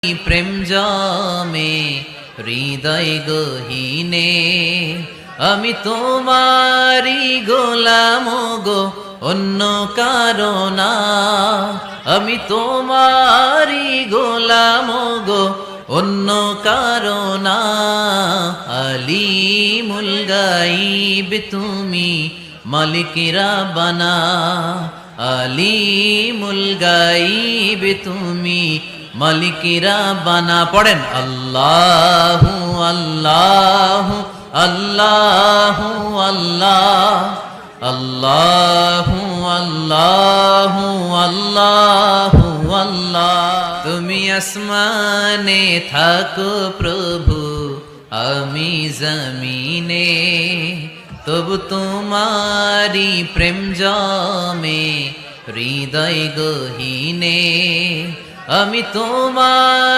প্রেম জমে হৃদয় গহীনে, আমি তোমারি গোলাম গো, অন্য কারো না। আমি তোমারি গোলাম গো, অন্য কারো না। আলিমুল গাইব তুমি, মালিক রাব্বানা। আলিমুল গাইব তুমি, মালিক রাব্বানা। পড়েন আল্লাহু আল্লাহু আল্লাহু আল্লাহ, আল্লাহু আল্লাহু আল্লাহু আল্লাহ। তুমি আসমানে থাকো প্রভু, আমি জমিনে, তবু তোমারি প্রেম জমে হৃদয় গহীনে, আমি তোমার